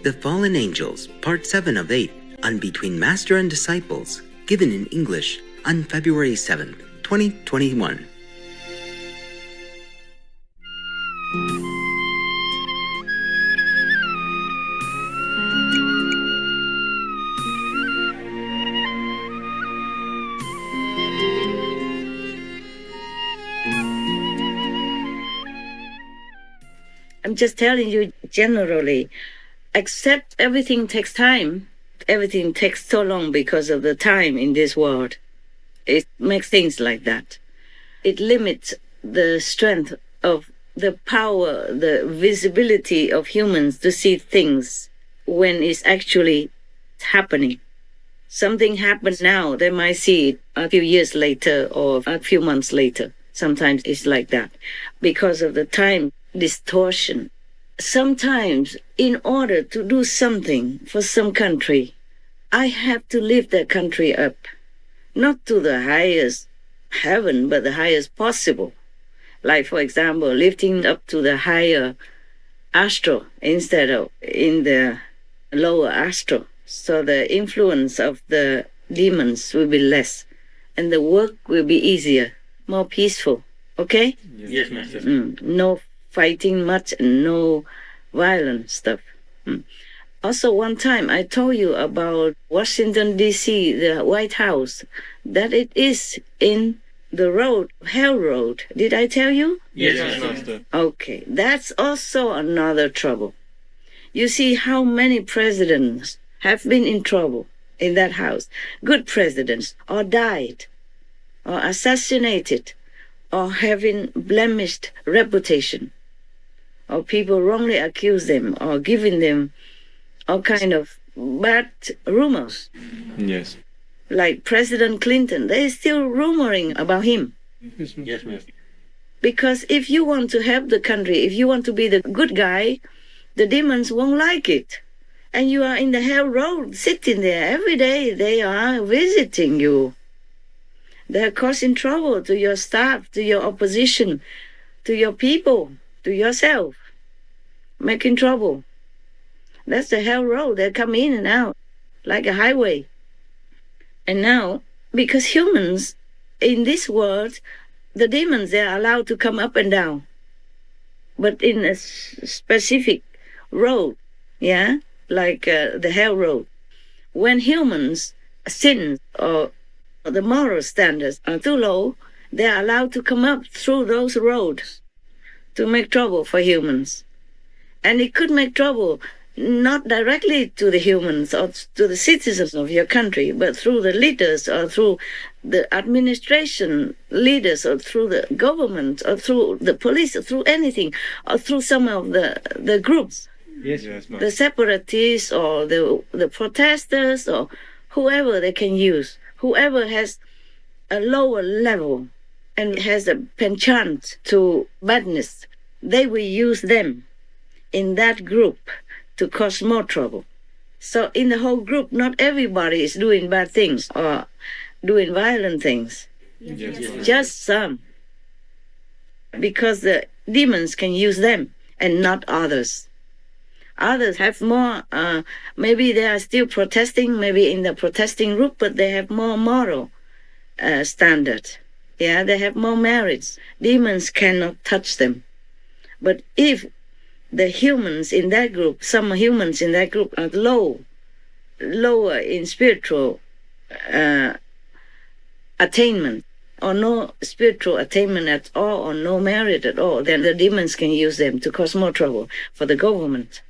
The Fallen Angels, Part 7 of 8, on Between Master and Disciples, given in English on February 7th, 2021. I'm just telling you generally, except everything takes time. Everything takes so long because of the time in this world. It makes things like that. It limits the strength of the power, the visibility of humans to see things when it's actually happening. Something happens now, they might see it a few years later or a few months later. Sometimes it's like that because of the time distortion. Sometimes, in order to do something for some country, I have to lift that country up, not to the highest heaven, but the highest possible. Like, for example, lifting up to the higher astral instead of in the lower astral. So the influence of the demons will be less, and the work will be easier, more peaceful. Okay? Yes, Master. No fighting much and no violent stuff. Also, one time I told you about Washington, D.C., the White House, that it is in the road, Hell Road. Did I tell you? Yes, Master. Okay, that's also another trouble. You see how many presidents have been in trouble in that house. Good presidents, or died, or assassinated, or having blemished reputation, or people wrongly accuse them, or giving them all kind of bad rumors. Yes. Like President Clinton, they're still rumoring about him. Yes, Master. Because if you want to help the country, if you want to be the good guy, the demons won't like it. And you are in the hell road, sitting there every day. They are visiting you. They're causing trouble to your staff, to your opposition, to your people, to yourself. Making trouble. That's the hell road. They come in and out like a highway. And now, because humans in this world, the demons, they're allowed to come up and down. But in a specific road, yeah, like the hell road. When humans sin or the moral standards are too low, they're allowed to come up through those roads to make trouble for humans. And it could make trouble not directly to the humans or to the citizens of your country, but through the leaders or through the administration leaders or through the government or through the police or through anything or through some of the groups. Yes, The separatists or the protesters or whoever they can use, whoever has a lower level and has a penchant to badness, they will use them in that group to cause more trouble. So in the whole group, not everybody is doing bad things or doing violent things. Yes. Just some. Because the demons can use them and not others. Others have more, maybe they are still protesting, maybe in the protesting group, but they have more moral standard. Yeah, they have more merits. Demons cannot touch them. But if the humans in that group, some humans in that group are lower in spiritual attainment, or no spiritual attainment at all, or no merit at all, then the demons can use them to cause more trouble for the government,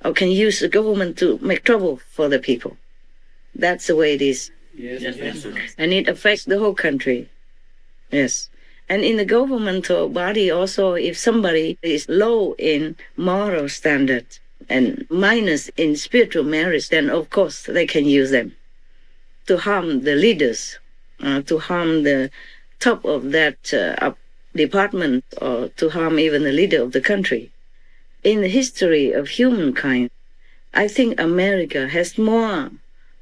or can use the government to make trouble for the people. That's the way it is. Yes. And it affects the whole country. Yes. And in the governmental body also, if somebody is low in moral standard and minus in spiritual merit, then of course they can use them to harm the leaders, to harm the top of that department, or to harm even the leader of the country. In the history of humankind, I think America has more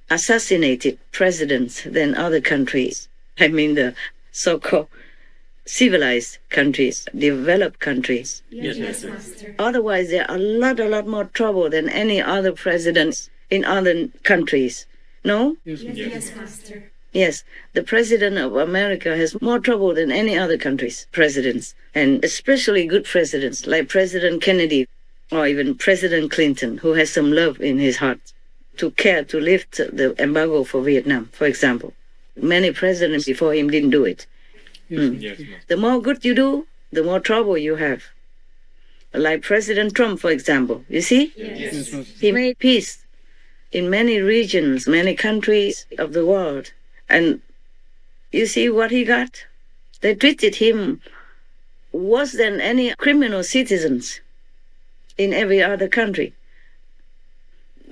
assassinated presidents than other countries. I mean the so-called civilized countries, developed countries. Yes, Master. Otherwise, there are a lot more trouble than any other presidents in other countries. No? Yes. Master. Yes, the president of America has more trouble than any other country's presidents, and especially good presidents like President Kennedy or even President Clinton, who has some love in his heart to care to lift the embargo for Vietnam, for example. Many presidents before him didn't do it. Yes, Master. The more good you do, the more trouble you have. Like President Trump, for example. You see? Yes. He made peace in many regions, many countries of the world. And you see what he got? They treated him worse than any criminal citizens in every other country.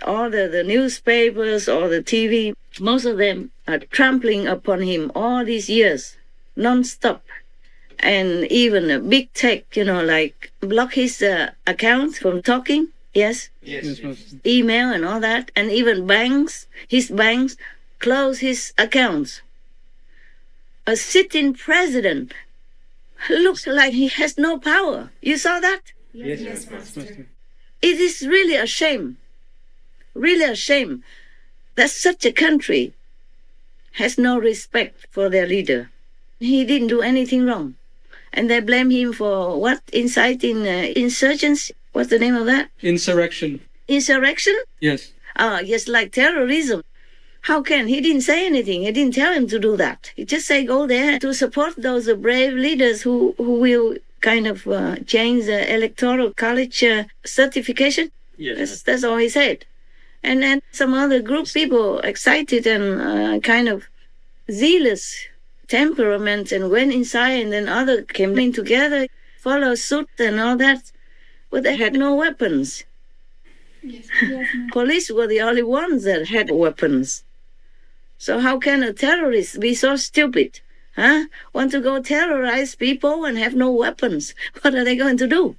All the newspapers or the TV, most of them are trampling upon him all these years, non-stop. And even a big tech, like block his account from talking, yes? Yes. Email and all that, and even his banks, close his accounts. A sitting president looks like he has no power. You saw that? Yes, Master. It is really a shame. Really a shame that such a country has no respect for their leader. He didn't do anything wrong. And they blame him for what? Inciting insurgents? What's the name of that? Insurrection. Insurrection? Yes. Yes, like terrorism. How can? He didn't say anything. He didn't tell him to do that. He just say go there to support those brave leaders who will kind of change the electoral college certification. Yes. That's all he said. And then some other group people excited and kind of zealous temperament and went inside, and then other came in together, followed suit and all that. But they had no weapons. Yes. Police were the only ones that had weapons. So how can a terrorist be so stupid? Want to go terrorize people and have no weapons? What are they going to do?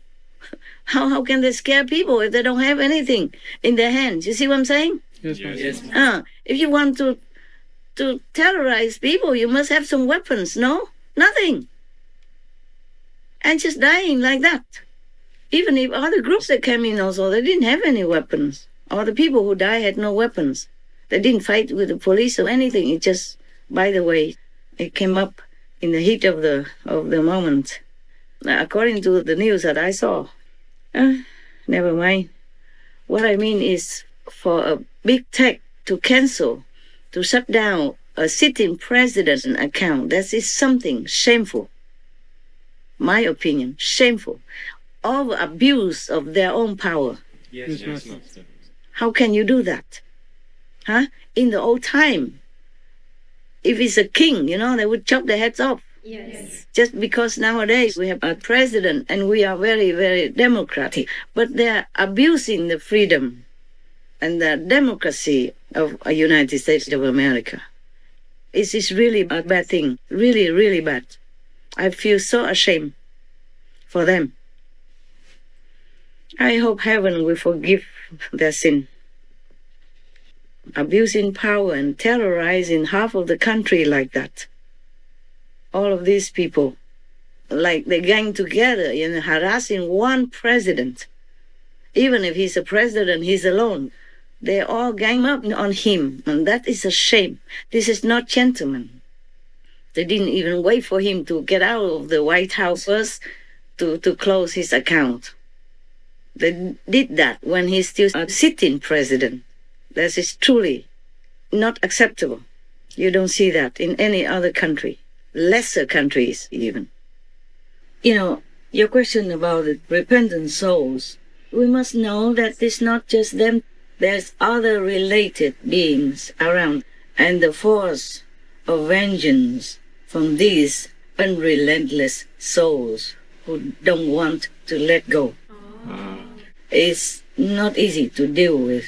How can they scare people if they don't have anything in their hands? You see what I'm saying? Yes, Yes. If you want to terrorize people, you must have some weapons. No? Nothing. And just dying like that. Even if other groups that came in also, they didn't have any weapons. All the people who died had no weapons. They didn't fight with the police or anything. It just, by the way, it came up in the heat of the moment. According to the news that I saw. Never mind. What I mean is for a big tech to cancel, to shut down a sitting president account, that is something shameful. My opinion, shameful. Over abuse of their own power. Yes, Master. How can you do that? In the old time, if it's a king, they would chop their heads off. Yes. Just because nowadays we have a president and we are very, very democratic, but they're abusing the freedom and the democracy of the United States of America. It is really a bad thing, really, really bad. I feel so ashamed for them. I hope heaven will forgive their sin. Abusing power and terrorizing half of the country like that. All of these people, like they gang together and harassing one president. Even if he's a president, he's alone. They all gang up on him, and that is a shame. This is not gentlemen. They didn't even wait for him to get out of the White House first to close his account. They did that when he's still a sitting president. That is truly not acceptable. You don't see that in any other country, lesser countries even. Your question about the repentant souls, we must know that it's not just them. There's other related beings around, and the force of vengeance from these unrelentless souls who don't want to let go. It's not easy to deal with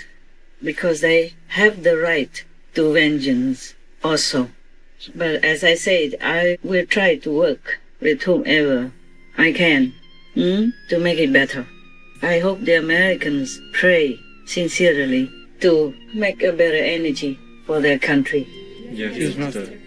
because they have the right to vengeance also. But as I said, I will try to work with whomever I can to make it better. I hope the Americans pray sincerely to make a better energy for their country. Yes, Master.